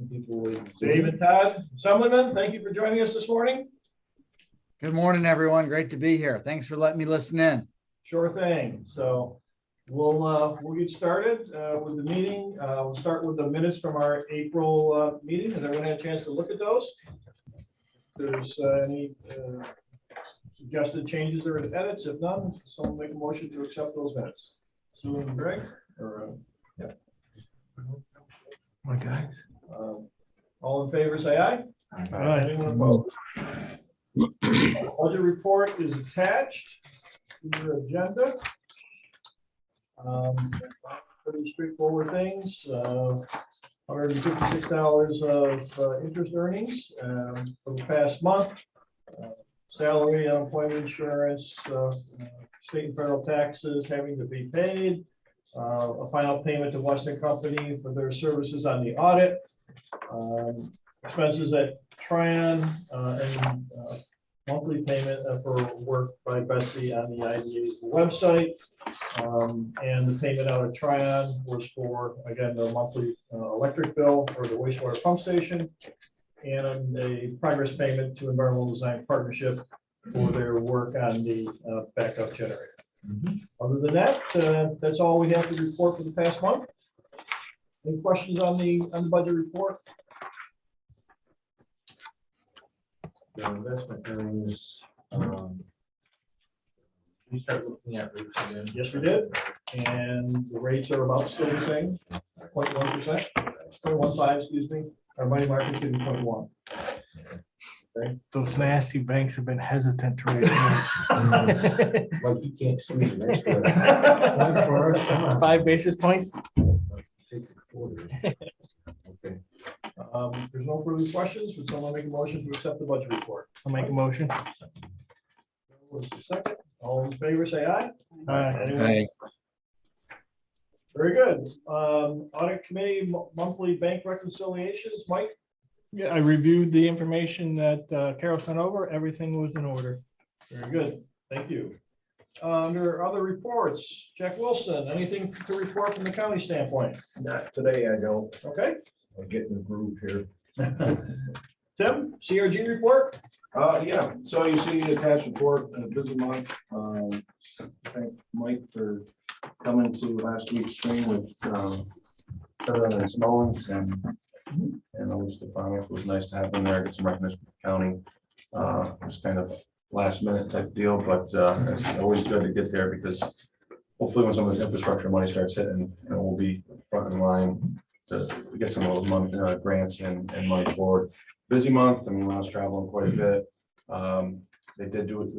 Dave and Todd Summerman, thank you for joining us this morning. Good morning, everyone. Great to be here. Thanks for letting me listen in. Sure thing. So we'll get started with the meeting. We'll start with the minutes from our April meeting. Has everyone had a chance to look at those? If there's any suggested changes or edits, if none, someone make a motion to accept those minutes. Sue and Greg, or yeah. My guys. All in favor, say aye. Aye. Anyone opposed? Budget report is attached to your agenda. Pretty straightforward things. $156 of interest earnings for the past month. Salary, unemployment insurance, state and federal taxes having to be paid. A final payment to Weston Company for their services on the audit. Expenses at Tryon and monthly payment for work by Betsy on the IDA website. And the payment out of Tryon was for, again, the monthly electric bill for the wastewater pump station, and a progress payment to Environmental Design Partnership for their work on the backup generator. Other than that, that's all we have to report for the past month. Any questions on the budget report? The investment earnings, we start looking at rates again. Yes, we did. And the rates are about still the same, 0.1%, 0.15, excuse me. Our money market should be 0.1. Okay. Those nasty banks have been hesitant to raise rates. Like you can't squeeze an extra. One for us, come on. 5 basis points. Take the quarters. Okay. If there's no further questions, would someone make a motion to accept the budget report? I'll make a motion. What's the second? All in favor, say aye. Aye. Anyone? Very good. Audit committee monthly bank reconciliations, Mike? Yeah, I reviewed the information that Carol sent over. Everything was in order. Very good. Thank you. Under other reports, Jack Wilson, anything to report from the county standpoint? Not today, I don't. Okay. I'm getting the groove here. Tim, CRG report? Yeah, so you see the attached report, a busy month. Thank Mike for coming to last week's stream with Southern and Smallens and Elise Stefanic. It was nice to have them there, get some recognition from the county. It was kind of last minute type deal, but it's always good to get there because hopefully when some of this infrastructure money starts hitting, we'll be front in line to get some of those money, grants and money forward. Busy month. I mean, I was traveling quite a bit. They did do it,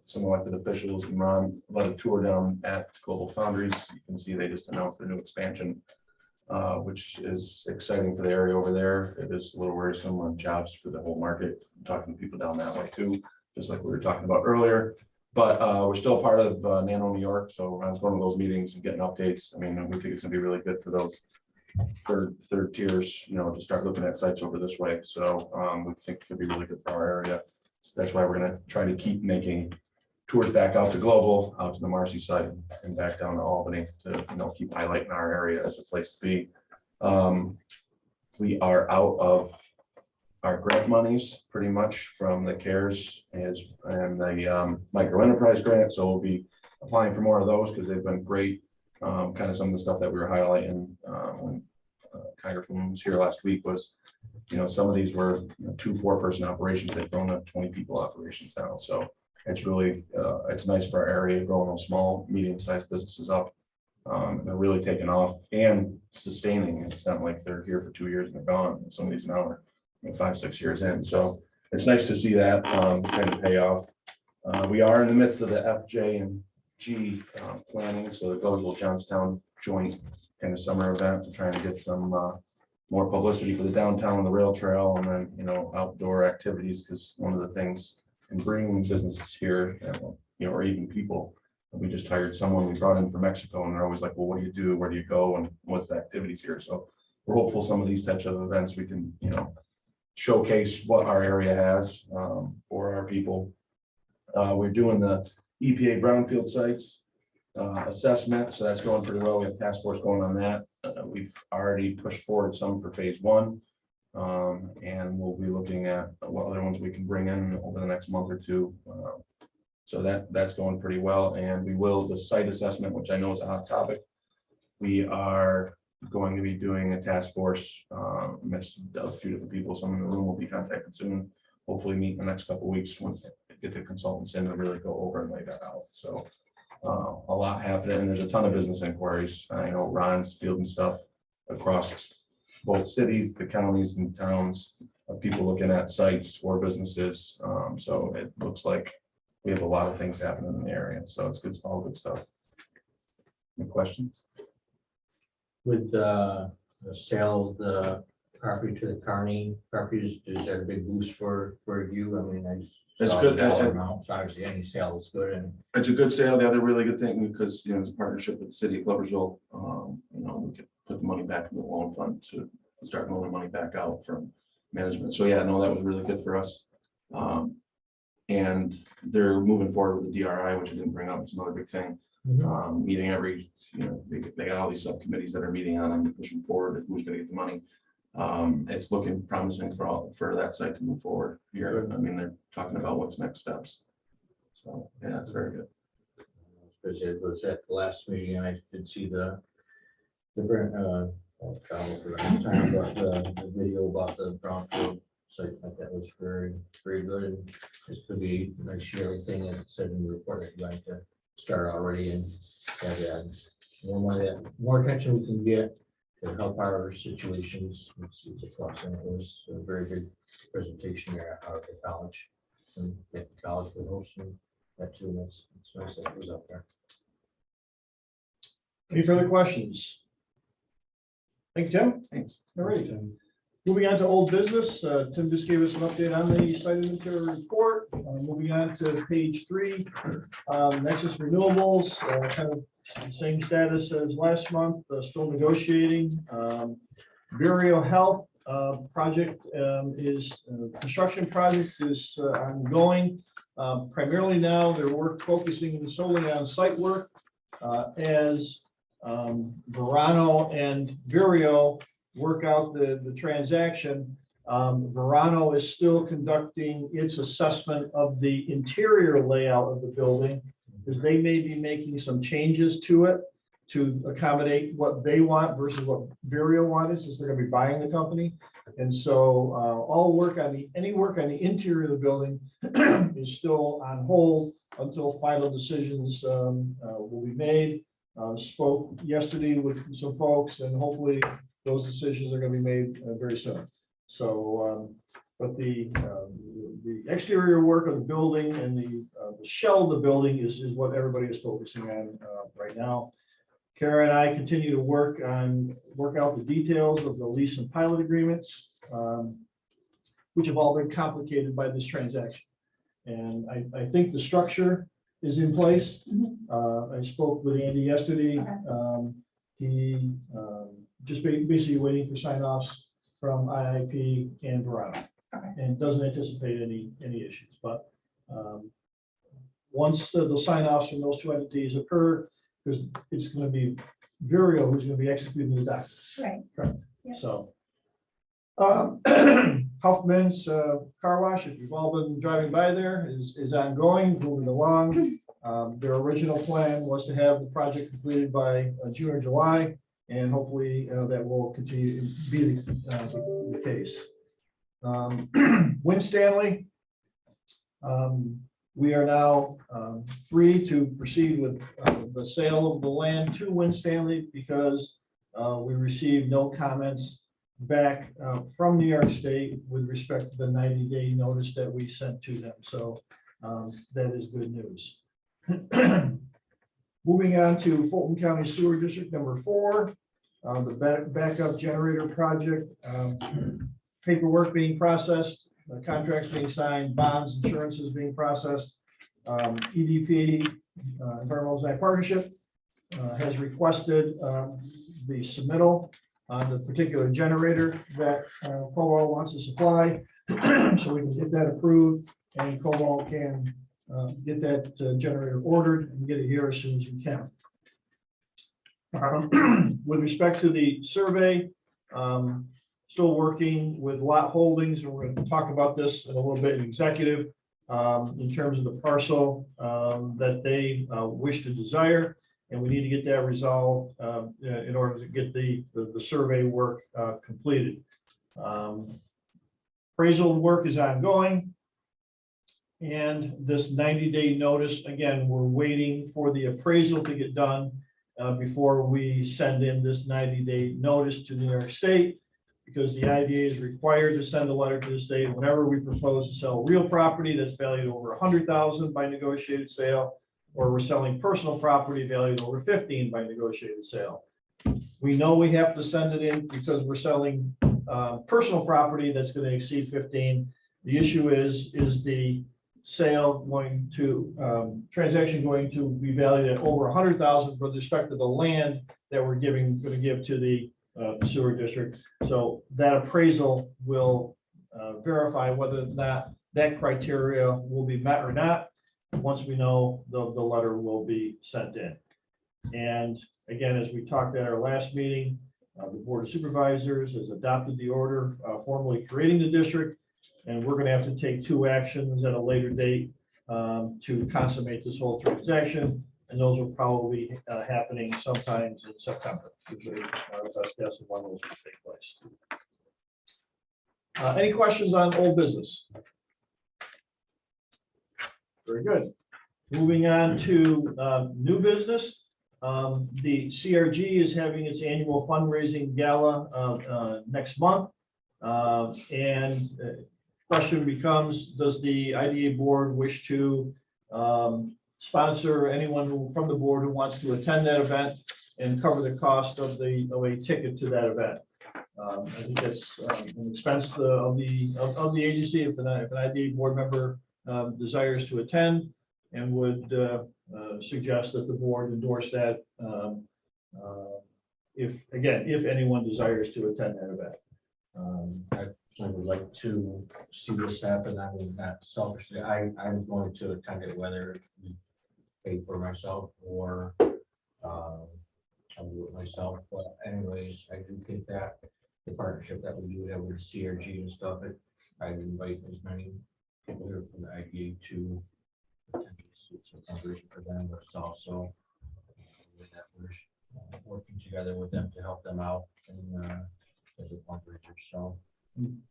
some elected officials and Ron led a tour down at Global Foundries. You can see they just announced their new expansion, which is exciting for the area over there. It is a little worrisome on jobs for the whole market. I'm talking to people down that way too, just like we were talking about earlier. But we're still part of Nano New York, so Ron's going to those meetings and getting updates. I mean, we think it's gonna be really good for those third tiers, to start looking at sites over this way. So we think it could be really good for our area. So that's why we're going to try to keep making tours back out to Global, out to the Marcy site, and back down to Albany to keep highlighting our area as a place to be. We are out of our grant monies pretty much from the CARES and the micro enterprise grant. So we'll be applying for more of those because they've been great. Kind of some of the stuff that we were highlighting when Congresswoman was here last week was, some of these were 2 4-person operations. They've grown up 20 people operations now. So it's really, it's nice for our area, growing those small, medium-sized businesses up. And they're really taking off and sustaining. It's not like they're here for 2 years and they're gone. Some of these now are 5, 6 years in. So it's nice to see that kind of pay off. We are in the midst of the FJ and G planning, so the Goswell Johnstown joint kind of summer event to try and get some more publicity for the downtown and the rail trail, and then outdoor activities, because one of the things in bringing businesses here, or even people, we just hired someone we brought in from Mexico, and they're always like, well, what do you do, where do you go, and what's the activities here? So we're hopeful some of these types of events we can showcase what our area has for our people. We're doing the EPA brownfield sites assessment, so that's going pretty well. We have a task force going on that. We've already pushed forward some for phase 1. And we'll be looking at what other ones we can bring in over the next month or two. So that's going pretty well. And we will, the site assessment, which I know is a hot topic, we are going to be doing a task force, mix of a few different people. Some in the room will be contacted soon. Hopefully meet in the next couple of weeks when get the consultants in to really go over and lay that out. So a lot happening, and there's a ton of business inquiries. I know Ron's fielding stuff across both cities, the counties and towns of people looking at sites or businesses. So it looks like we have a lot of things happening in the area. So it's good, all good stuff. Any questions? With the sale of the property to the Carney properties, is that a big boost for you? I mean, I just It's saw good. the dollar amount, so obviously any sale is good, and It's a good sale. The other really good thing, because it's a partnership with the city of Gloversville. We could put the money back in the loan fund to start loaning money back out from management. So yeah, no, that was really good for us. And they're moving forward with the DRI, which I didn't bring up. It's another big thing. Meeting every, they got all these subcommittees that are meeting on and pushing forward who's going to get the money. It's looking promising for that site to move forward here. I mean, they're talking about what's next steps. So yeah, it's very good. especially it was at the last meeting, I did see the different, time, but the video about the brownfield site, like that was very, very good. And this could be a nice yearly thing, as it said in the report, that you'd like to start already and have more money, more attention we can get to help our situations. It's a plus, and it was a very good presentation there out at the college. And at the college for hosting that too. It's nice that it was up there. Any further questions? Thank you, Tim. Thanks. All right. Moving on to old business. Tim just gave us an update on the site inventory report. Moving on to page 3, Nexus Renewables, kind of the same status as last month, still negotiating. Vireo Health project construction project is ongoing. Primarily now they're focusing solely on site work as Verano and Vireo work out the transaction. Verano is still conducting its assessment of the interior layout of the building, because they may be making some changes to it to accommodate what they want versus what Vireo wanted, since they're going to be buying the company. And so any work on the interior of the building is still on hold until final decisions will be made. Spoke yesterday with some folks, and hopefully those decisions are going to be made very soon. So, but the exterior work of the building and the shell of the building is what everybody is focusing on right now. Kara and I continue to work out the details of the lease and pilot agreements, which have all been complicated by this transaction. And I think the structure is in place. I spoke with Andy yesterday. He just basically waiting for sign-offs from IIP and Verano, and doesn't anticipate any issues. But once the sign-offs from those two entities occur, because it's going to be Vireo who's going to be executing the document. Right. Yeah. So Huffman's car wash, if you've all been driving by there, is ongoing, moving along. Their original plan was to have the project completed by June or July, and hopefully that will continue to be the case. Winstanley, we are now free to proceed with the sale of the land to Winstanley, because we received no comments back from New York State with respect to the 90-day notice that we sent to them. So that is good news. Moving on to Fulton County Sewer District number 4, the backup generator project, paperwork being processed, contracts being signed, bonds, insurances being processed. EDP, Environmental Design Partnership, has requested the submittal on the particular generator that Cobalt wants to supply, so we can get that approved, and Cobalt can get that generator ordered and get it here as soon as we can. With respect to the survey, still working with Lot Holdings, and we're going to talk about this in a little bit in executive, in terms of the parcel that they wish to desire. And we need to get that resolved in order to get the survey work completed. Appraisal work is ongoing. And this 90-day notice, again, we're waiting for the appraisal to get done before we send in this 90-day notice to New York State, because the IDA is required to send a letter to the state whenever we propose to sell real property that's valued over $100,000 by negotiated sale, or we're selling personal property valued over $15,000 by negotiated sale. We know we have to send it in because we're selling personal property that's going to exceed $15,000. The issue is the sale going to, transaction going to be valued at over $100,000 with respect to the land that we're going to give to the sewer district. So that appraisal will verify whether or not that criteria will be met or not. Once we know, the letter will be sent in. And again, as we talked at our last meeting, the Board of Supervisors has adopted the order formally creating the district. And we're going to have to take 2 actions at a later date to consummate this whole transaction. And those will probably be happening sometimes in September. Our best guess of when those will take place. Any questions on old business? Very good. Moving on to new business. The CRG is having its annual fundraising gala next month. And question becomes, does the IDA board wish to sponsor anyone from the board who wants to attend that event and cover the cost of a ticket to that event? I think that's an expense of the agency. If an IDA board member desires to attend, and would suggest that the board endorse that if anyone desires to attend that event. I would like to see this happen. I mean, not selfishly, I'm going to attend it, whether we pay for myself or I'll do it myself. But anyways, I do think that the partnership that we do have with CRG and stuff, I'd invite as many people here from the IDA to attend this fundraiser for them, but it's also that we're working together with them to help them out and as a fundraiser. So.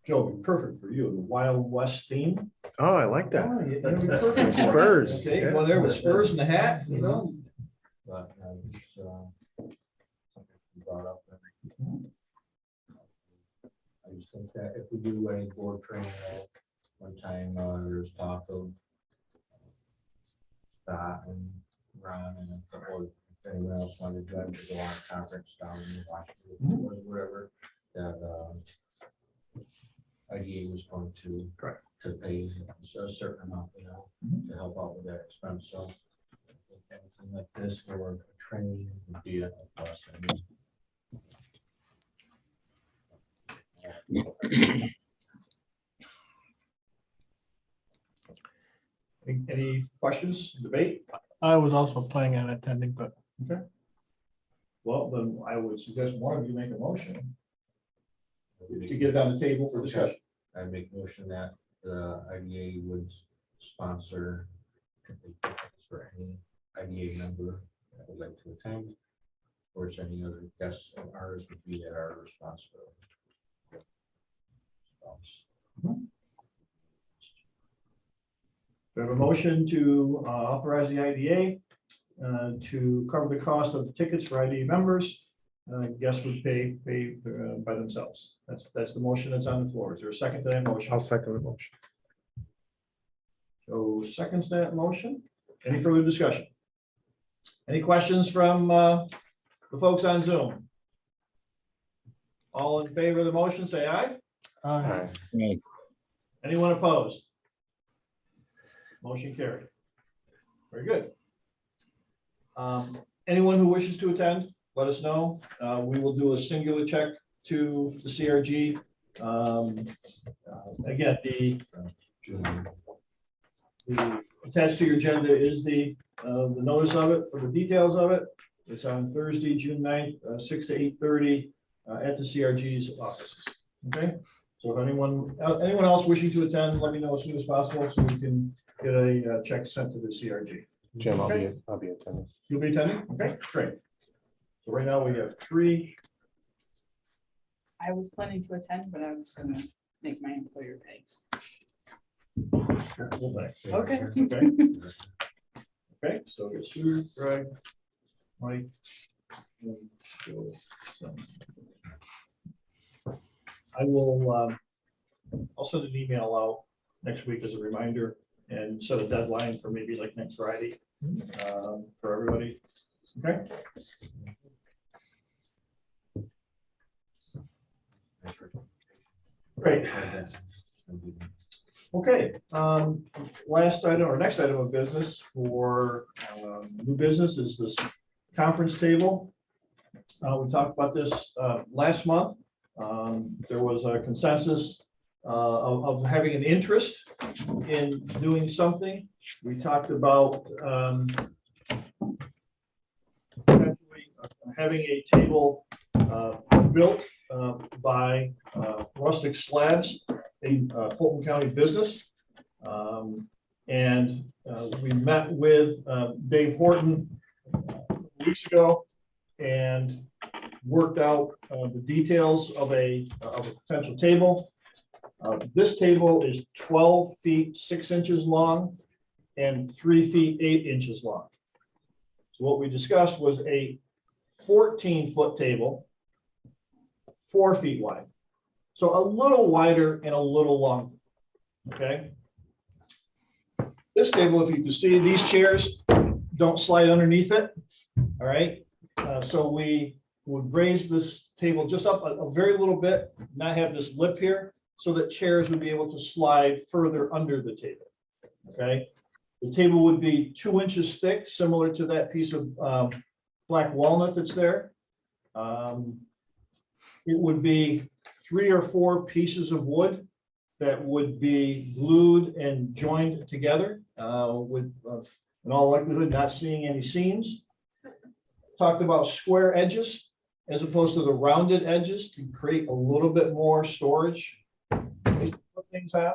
Joe, it'd be perfect for you, the Wild West theme. Oh, I like that. Oh, it'd be perfect for you. Spurs. Okay, Yeah. well, there with Spurs in the hat, you know. But it's something we brought up. I just think that if we do any board training, one time there's talk of Scott and Ron and a couple, if anyone else wanted to join, to go on a conference down in Washington or wherever, that IDA was going to pay a certain amount, to help out with that expense. So anything like this for training would be a plus. Any questions, debate? I was also planning on attending, but Well, then I would suggest one of you make a motion to get it on the table for discussion. I make a motion that the IDA would sponsor tickets for any IDA member that would like to attend, or if any other guests of ours would be at our responsibility. We have a motion to authorize the IDA to cover the cost of the tickets for IDA members. Guests would pay by themselves. That's the motion that's on the floor. Is there a second to that motion? I'll second the motion. So seconds that motion. Any further discussion? Any questions from the folks on Zoom? All in favor of the motion, say aye. Anyone opposed? Motion carried. Very good. Anyone who wishes to attend, let us know. We will do a singular check to the CRG. Again, the attached to your agenda is the notice of it for the details of it. It's on Thursday, June 9th, 6 to 8:30 at the CRG's offices. Okay, so if anyone else wishing to attend, let me know as soon as possible so we can get a check sent to the CRG. Jim, Okay. I'll be attending. You'll be attending? Okay, great. So right now we have 3. I was planning to attend, but I was gonna make my employer pay. Okay. Okay. Okay, so it's Sue, Greg, Mike. and Joe. So I will, I'll send an email out next week as a reminder and set a deadline for maybe like next Friday for everybody. Okay. Great. Okay, last item or next item of business for new business is this conference table. We talked about this last month. There was a consensus of having an interest in doing something. We talked about potentially having a table built by Rustic Slabs, a Fulton County business. And we met with Dave Horton weeks ago and worked out the details of a potential table. This table is 12 feet 6 inches long and 3 feet 8 inches long. So what we discussed was a 14-foot table, 4 feet wide. So a little wider and a little longer, okay? This table, if you can see, these chairs don't slide underneath it, all right? So we would raise this table just up a very little bit, not have this lip here, so that chairs would be able to slide further under the table, okay? The table would be 2 inches thick, similar to that piece of black walnut that's there. It would be 3 or 4 pieces of wood that would be glued and joined together with, in all likelihood, not seeing any seams. Talked about square edges as opposed to the rounded edges to create a little bit more storage. Things have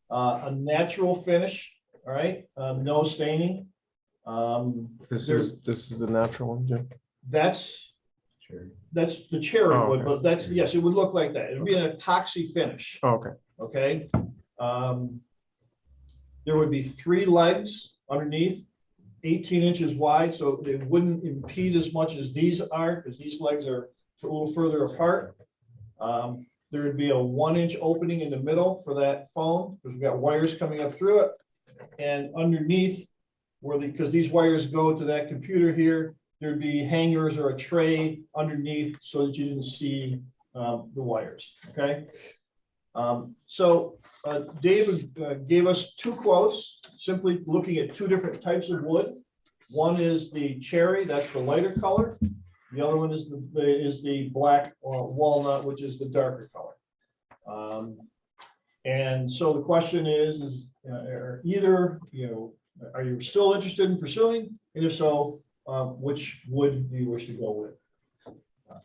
a natural finish, all right, no staining. This is the natural one, Jim. That's the cherry Oh, wood, okay. but that's, yes, it would look like that. It would be an epoxy finish, Oh, okay. okay? There would be 3 legs underneath, 18 inches wide, so they wouldn't impede as much as these are, because these legs are a little further apart. There would be a 1-inch opening in the middle for that foam, because we've got wires coming up through it. And underneath, because these wires go to that computer here, there'd be hangers or a tray underneath so that you didn't see the wires, okay? So David gave us 2 quotes, simply looking at 2 different types of wood. One is the cherry, that's the lighter color. The other one is the black walnut, which is the darker color. And so the question is are either, are you still interested in pursuing? And if so, which wood do you wish to go with?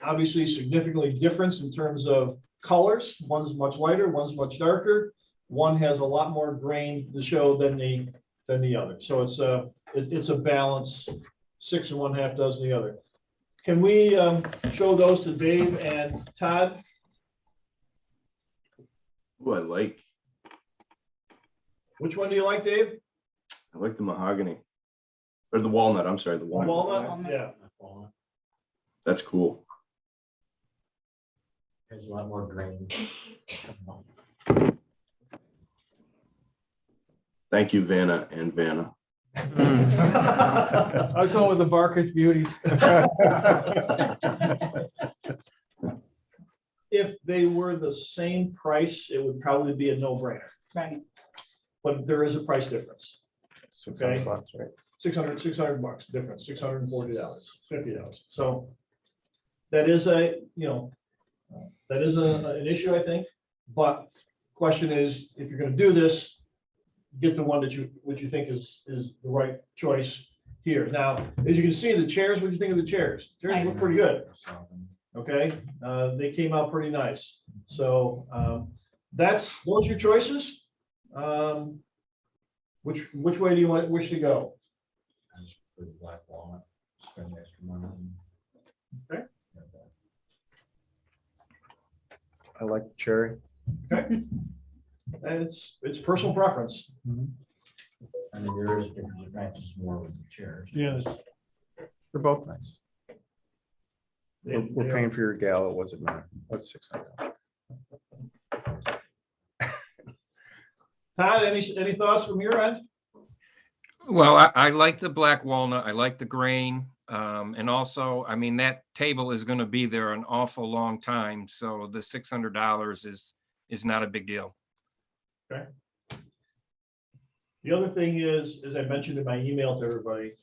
Obviously, significantly difference in terms of colors. One's much lighter, one's much darker. One has a lot more grain to show than the other. So it's a balance, 6 1/2 dozen the other. Can we show those to Dave and Todd? Ooh, I like Which one do you like, Dave? the mahogany. Or the walnut, I'm sorry, the walnut. Walnut? Yeah. That's cool. There's a lot more grain. Thank you, Vanna and Vanna. I was going with the Barkers Beauties. If they were the same price, it would probably be a no-brainer, Right. but there is a price difference. $600 bucks, right? $600 bucks difference, $640, $50. So that is an issue, I think. But question is, if you're going to do this, get the one that you think is the right choice here. Now, as you can see, the chairs. What do you think of the chairs? Chairs look Nice. pretty good. Okay, they came out pretty nice. So those are your choices. Which way do you wish to go? I just put the black walnut, spend extra money. Okay. I like the cherry. And it's personal preference. I mean, there is a difference, it matches more with the chairs. Yes. They're both nice. We're paying for your gala. What's it matter? What's $600? Todd, any thoughts from your end? Well, I like the black walnut. I like the grain. And also, I mean, that table is going to be there an awful long time. So the $600 is not a big deal. Okay. The other thing is, as I mentioned in my email to everybody,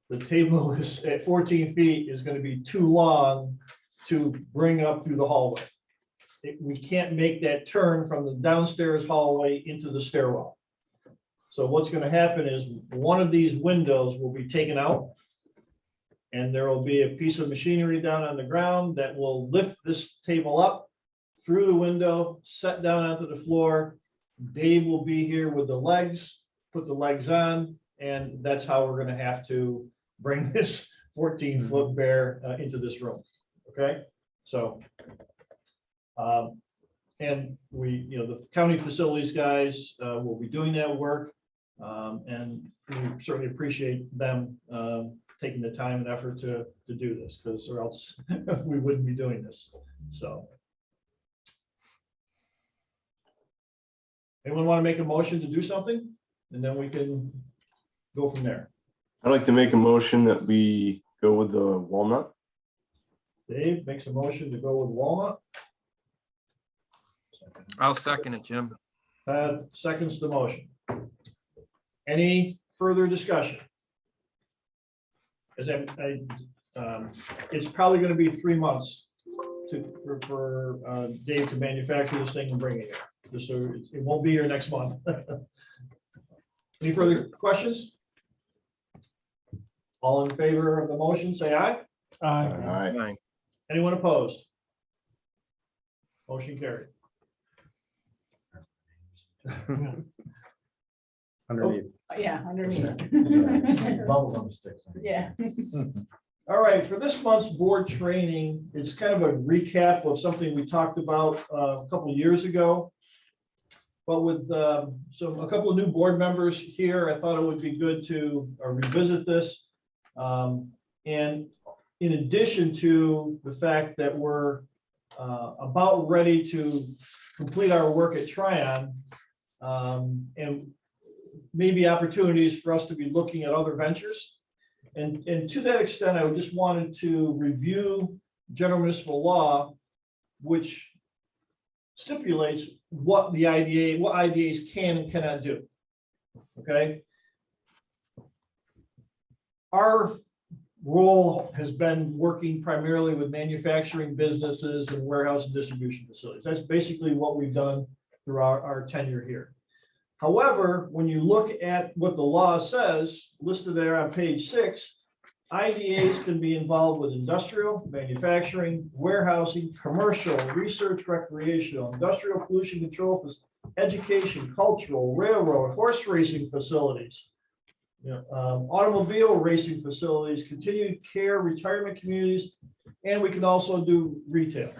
the table is at 14 feet is going to be too long to bring up through the hallway. We can't make that turn from the downstairs hallway into the stairwell. So what's going to happen is one of these windows will be taken out, and there will be a piece of machinery down on the ground that will lift this table up through the window, set down onto the floor. Dave will be here with the legs, put the legs on, and that's how we're going to have to bring this 14-foot bear into this room. Okay, so and the county facilities guys will be doing that work, and we certainly appreciate them taking the time and effort to do this, because or else we wouldn't be doing this. So anyone want to make a motion to do something, and then we can go from there. I'd like to make a motion that we go with the walnut. Dave makes a motion to go with walnut. I'll second it, Jim. Seconds the motion. Any further discussion? As it's probably going to be 3 months for Dave to manufacture this thing and bring it here. Just so it won't be here next month. Any further questions? All in favor of the motion, say aye. Aye. Fine. Anyone opposed? Motion carried. Underneath. Yeah, underneath. Bubblegum sticks. Yeah. All right, for this month's board training, it's kind of a recap of something we talked about a couple of years ago. But with a couple of new board members here, I thought it would be good to revisit this. And in addition to the fact that we're about ready to complete our work at Tryon, and maybe opportunities for us to be looking at other ventures. And to that extent, I just wanted to review general municipal law, which stipulates what IDAs can and cannot do. Okay. Our role has been working primarily with manufacturing businesses and warehouse and distribution facilities. That's basically what we've done throughout our tenure here. However, when you look at what the law says, listed there on page 6, IDAs can be involved with industrial, manufacturing, warehousing, commercial, research, recreational, industrial pollution control, education, cultural, railroad, horse racing facilities, automobile racing facilities, continued care, retirement communities, and we can also do retail.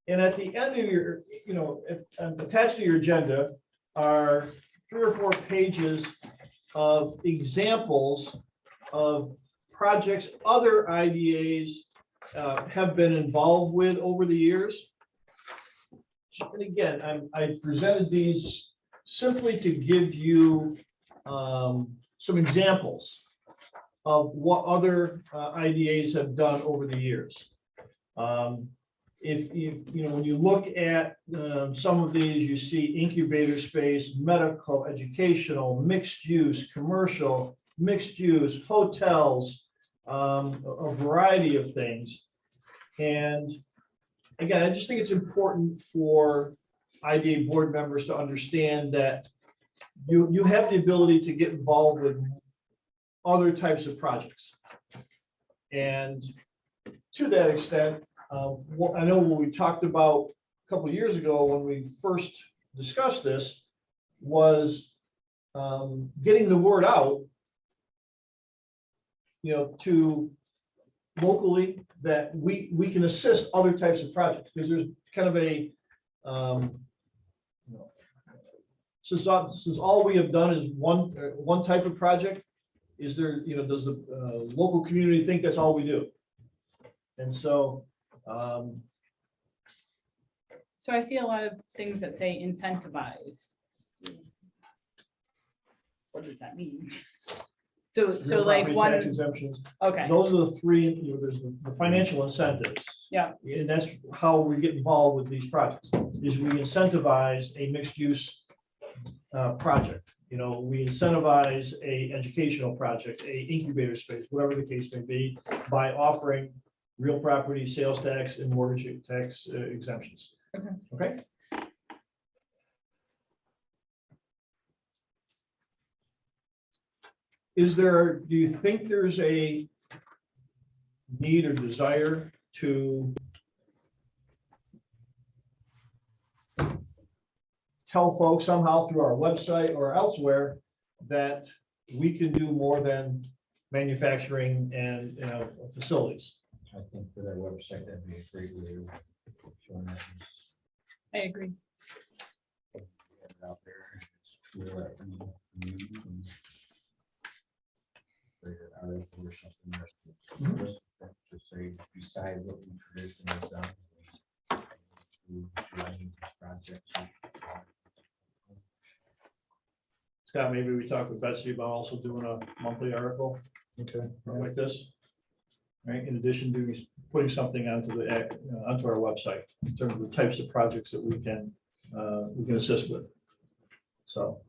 And at the end of your, attached to your agenda are 3 or 4 pages of examples of projects other IDAs have been involved with over the years. And again, I presented these simply to give you some examples of what other IDAs have done over the years. When you look at some of these, you see incubator space, medical, educational, mixed use, commercial, mixed use, hotels, a variety of things. And again, I just think it's important for IDA board members to understand that you have the ability to get involved with other types of projects. And to that extent, What I know when we talked about a couple of years ago, when we first discussed this, was getting the word out, to locally that we can assist other types of projects, because there's kind of a, since all we have done is one type of project, is there, does the local community think that's all we do? And so, So I see a lot of things that say incentivize. What does that mean? So real like property tax one, exemptions, okay, those are the three, there's the financial incentives. Yeah. And that's how we get involved with these projects, is we incentivize a mixed use project. We incentivize a educational project, a incubator space, whatever the case may be, by offering real property sales tax and mortgage tax exemptions. Okay. Do you think there's a need or desire to tell folks somehow through our website or elsewhere that we can do more than manufacturing and facilities? I think for their website, that'd be a great way of showing that I agree. it's out there. It's cool that we need and create an article or something that's just say, beside what we traditionally have done. we showing this project. Scott, maybe we talk with Betsy about also doing a monthly article. Okay. Like this. Right, in addition to putting something onto our website in terms of the types of projects that we can assist with. So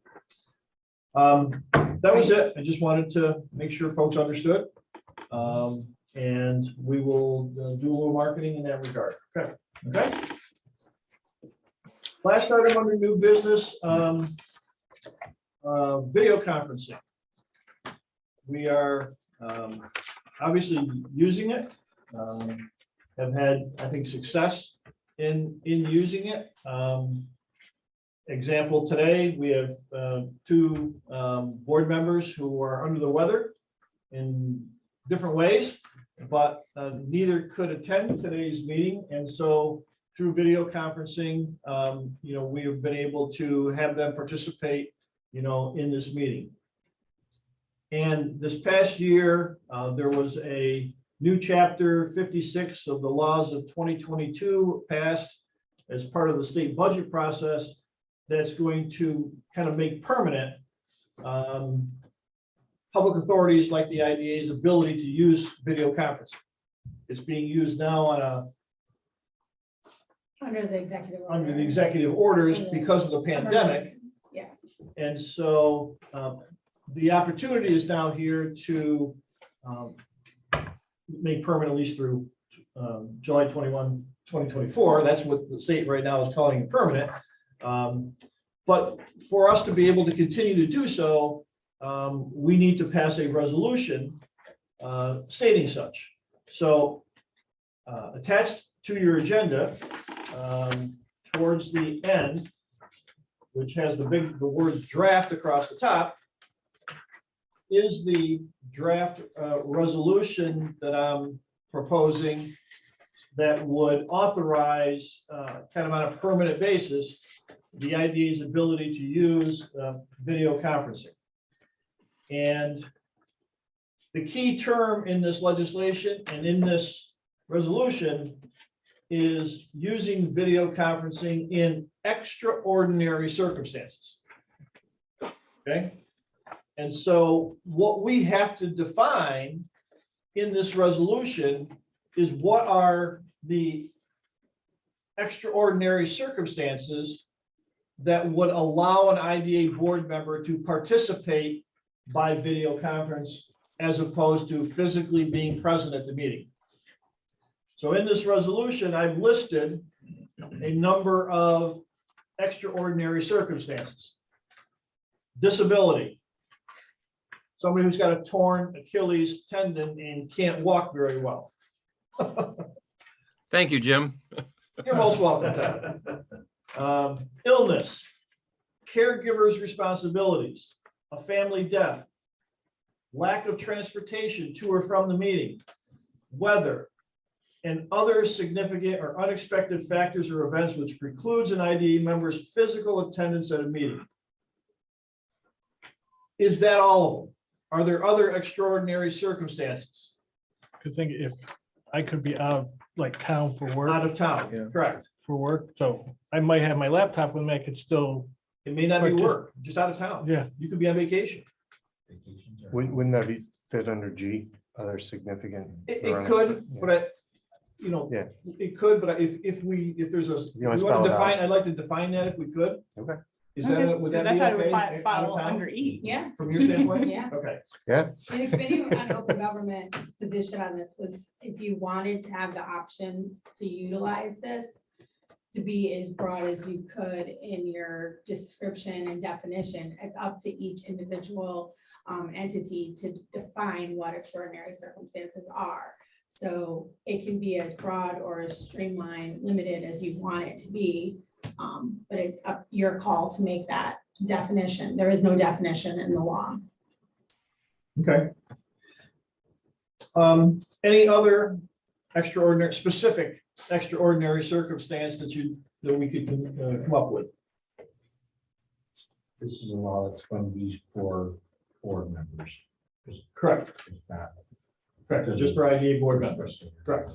that was it. I just wanted to make sure folks understood. And we will do a little marketing in that regard. Okay. Okay. Last item under new business, video conferencing. We are obviously using it, have had, I think, success in using it. Example, today, we have two board members who are under the weather in different ways, but neither could attend today's meeting. And so through video conferencing, we have been able to have them participate, in this meeting. And this past year, there was a new chapter 56 of the laws of 2022 passed as part of the state budget process that's going to kind of make permanent public authorities like the IDA's ability to use video conferencing. It's being used now on under the executive order. under the executive orders because of the pandemic. Yeah. And so the opportunity is now here to make permanent, at least through July 21, 2024. That's what the state right now is calling it permanent. But for us to be able to continue to do so, we need to pass a resolution stating such. So attached to your agenda towards the end, which has the words draft across the top, is the draft resolution that I'm proposing that would authorize kind of on a permanent basis the IDA's ability to use video conferencing. And the key term in this legislation and in this resolution is using video conferencing in extraordinary circumstances. Okay. And so what we have to define in this resolution is what are the extraordinary circumstances that would allow an IDA board member to participate by video conference as opposed to physically being present at the meeting. So in this resolution, I've listed a number of extraordinary circumstances. Disability. Somebody who's got a torn Achilles tendon and can't walk very well. Thank you, Jim. You're most welcome, Ted. Illness, caregivers' responsibilities, a family death, lack of transportation to or from the meeting, weather, and other significant or unexpected factors or events which precludes an IDA member's physical attendance at a meeting. Is that all of them? Are there other extraordinary circumstances? I think if I could be out of like town for Out work, of town, Yeah. correct. so I might have my laptop with me, I could still, It may not be Partic- work, just out of town. yeah. You could be on vacation. Vacations are- Wouldn't that be fit under G, other significant? It could, but Yeah. it could, but if there's a, You wanna we spell want it to out? define, I'd like to define that if we could. Okay. Is that, would that be I thought it okay? would out of fall town? under E. Yeah, From your standpoint? Yeah. Okay, Yeah, and the committee on open government position on this was if you wanted to have the option to utilize this to be as broad as you could in your description and definition, it's up to each individual entity to define what extraordinary circumstances are. So it can be as broad or as streamlined, limited as you want it to be. But it's up your call to make that definition. There is no definition in the law. okay. Any other extraordinary, specific extraordinary circumstance that we could come up with? This is a law that's going to be for board members. Correct, It's not- correct, just for IDA board members, correct.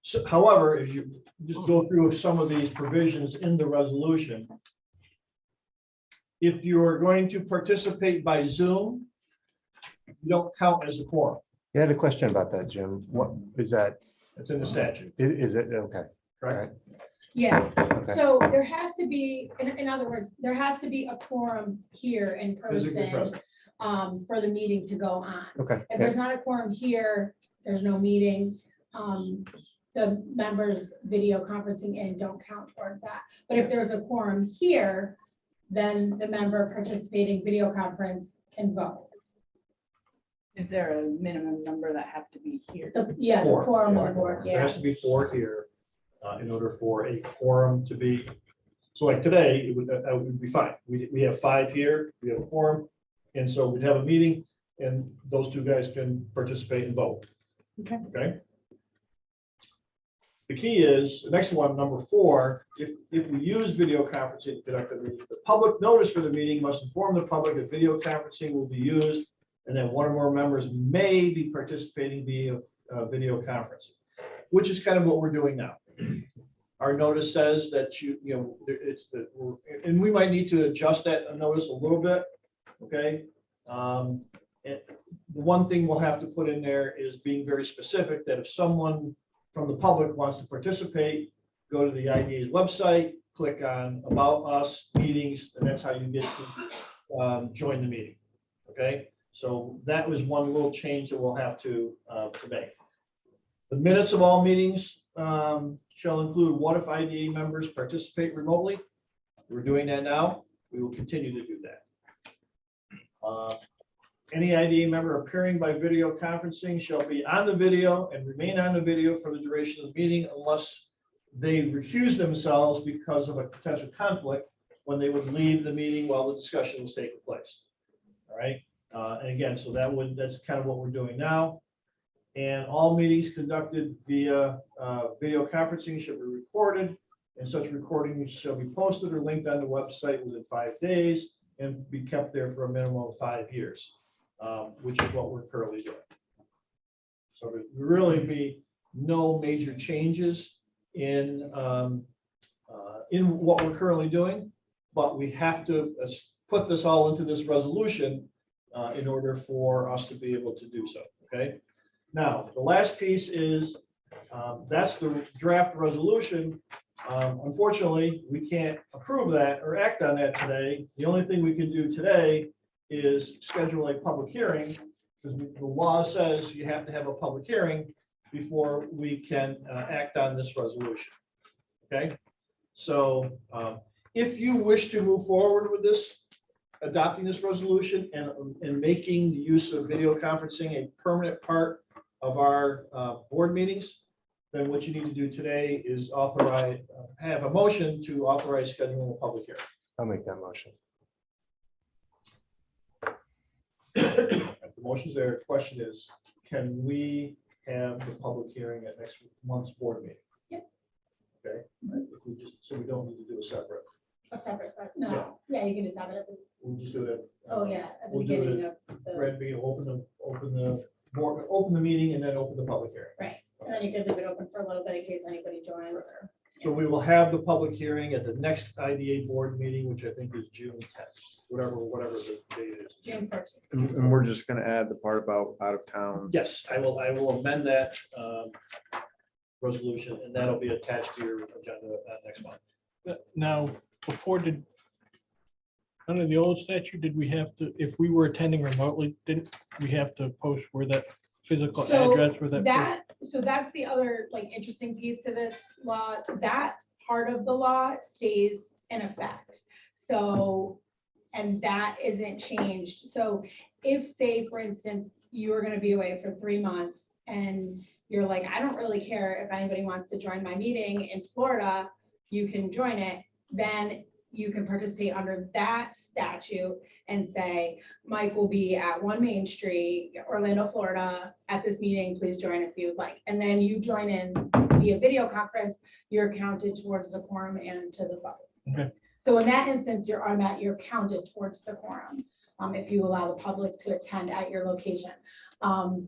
So, however, if you just go through some of these provisions in the resolution, if you are going to participate by Zoom, you don't count as a quorum. you had a question about that, Jim. What is that? It's in the statute, Is it, okay, correct? Yeah, okay. so there has to be, in other words, there has to be a quorum here in Physically person present. for the meeting to go on. Okay, If there's not a quorum here, there's no meeting. The members video conferencing in don't count towards that. But if there's a quorum here, then the member participating video conference can vote. Is there a minimum number that have to be here? Yeah, the Four. quorum on board, There yeah. has to be 4 here in order for a quorum to be, so like today, it would be fine. We have 5 here, we have a quorum, and so we'd have a meeting, and those 2 guys can participate and vote. Okay. Okay? The key is, the next one, number 4, if we use video conferencing to conduct the meeting, the public notice for the meeting must inform the public that video conferencing will be used, and that one or more members may be participating via video conferencing, which is kind of what we're doing now. Our notice says that it's that we're, and we might need to adjust that notice a little bit, okay? And the one thing we'll have to put in there is being very specific that if someone from the public wants to participate, go to the IDA's website, click on About Us, Meetings, and that's how you get to join the meeting, okay? So that was one little change that we'll have to make. The minutes of all meetings shall include what if IDA members participate remotely. We're doing that now. We will continue to do that. Any IDA member appearing by video conferencing shall be on the video and remain on the video for the duration of the meeting unless they recuse themselves because of a potential conflict when they would leave the meeting while the discussion was taking place. All right. And again, so that's kind of what we're doing now. And all meetings conducted via video conferencing should be recorded, and such recordings shall be posted or linked on the website within 5 days and be kept there for a minimum of 5 years, which is what we're currently doing. So there will really be no major changes in what we're currently doing, but we have to put this all into this resolution in order for us to be able to do so, okay? Now, the last piece is, that's the draft resolution. Unfortunately, we can't approve that or act on that today. The only thing we can do today is schedule a public hearing, because the law says you have to have a public hearing before we can act on this resolution, okay? So if you wish to move forward with this adopting this resolution and making the use of video conferencing a permanent part of our board meetings, then what you need to do today is have a motion to authorize scheduling a public hearing. I'll make that motion. If the motion's there, the question is, can we have the public hearing at next month's board meeting? Yep. Okay, if we just, so we don't need to do a separate, A separate, no, yeah, you can just have it at the, we'll just do it. oh, yeah, at the We'll do beginning it. of the, Red be open the board, open the meeting and then open the public hearing. right, and then you could leave it open for a little bit in case anybody joins or. So we will have the public hearing at the next IDA board meeting, which I think is June 10th, whatever the date is. June 1st. And we're just gonna add the part about out of town. Yes, I will amend that resolution, and that'll be attached to your agenda next month. Now, before under the old statute, did we have to, if we were attending remotely, didn't we have to post where that physical So address, where that? So that's the other like interesting piece to this law, that part of the law stays in effect. So, and that isn't changed. So if, say, for instance, you are gonna be away for 3 months and you're like, I don't really care if anybody wants to join my meeting in Florida, you can join it, then you can participate under that statute and say, Mike will be at 1 Main Street, Orlando, Florida, at this meeting, please join if you'd like. And then you join in via video conference, you're counted towards the quorum and to the vote. Okay. So in that instance, you're counted towards the quorum, if you allow the public to attend at your location. I'm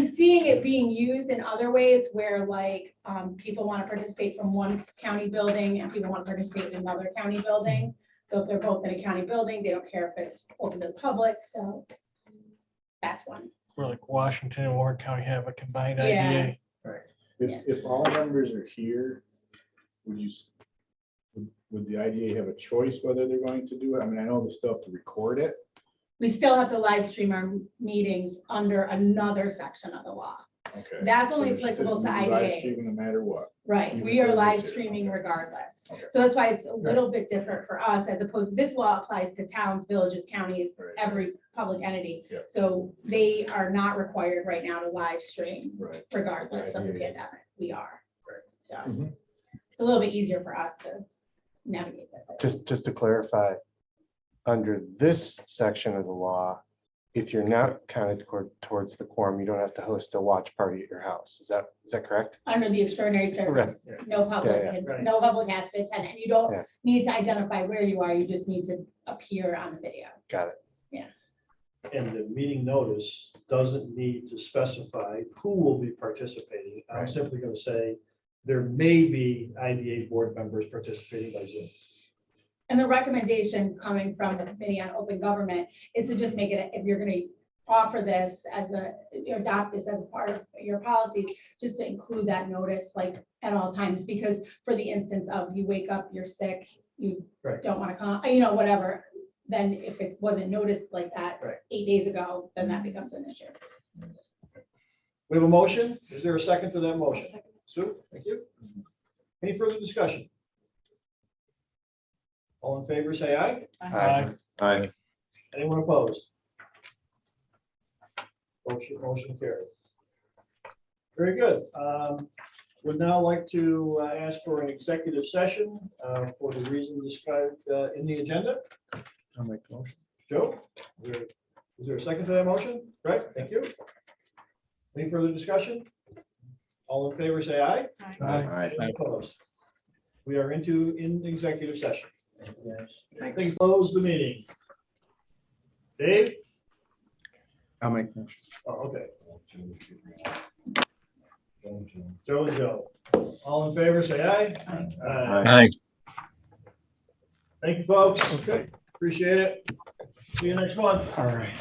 seeing it being used in other ways where like, people want to participate from one county building and people want to participate in another county building. So if they're both in a county building, they don't care if it's open to the public, so that's one. Where like Washington and Warren County have a combined Yeah. IDA. Yeah. If all members are here, would the IDA have a choice whether they're going to do it? I mean, I know they still have to record it. We still have to live stream our meetings under another section of the law. Okay. That's So only you're still applicable to live IDA. streaming No matter what. Right, Even we if are they're live listed, streaming okay. regardless. Okay. So that's why it's a little bit different for us as opposed, this law applies to towns, villages, counties, Right. every public entity. Yeah. So they are not required right now to live stream Right. regardless of the Right, yeah, yeah. pandemic. We are. So Mhm. it's a little bit easier for us to navigate that. Just to clarify, under this section of the law, if you're not counted towards the quorum, you don't have to host a watch party at your house. Is that correct? Under the extraordinary service, Correct. no public, Yeah, Right. no public has to attend, and you don't Yeah. need to identify where you are, you just need to appear on the video. Got it. And the meeting notice doesn't need to specify who will be participating. I'm Right. simply going to say there may be IDA board members participating by Zoom. And the recommendation coming from the Committee on Open Government is to just make it, if you're gonna offer this as adopt this as a part of your policies, just to include that notice like at all times, because for the instance of you wake up, you're sick, you Right. don't wanna come, whatever, then if it wasn't noticed like that Right. 8 days ago, then that becomes an issue. We have a motion. Is there a second to that motion? Sue, thank you. Any further discussion? All in favor, say aye. Aye. Anyone opposed? Motion carried. Very good. Would now like to ask for an executive session for the reason described in the agenda. I'll make the motion. Joe, is there a second to that motion? Right, thank you. Any further discussion? All in favor, say aye. Aye. Any opposed? We are in executive session. Thanks. Close the meeting. Dave? I'll make the motion. Oh, okay. Joe and Joe. All in favor, say aye. Aye. Aye. Thank you, folks. Okay. Appreciate it. See you next month. All right.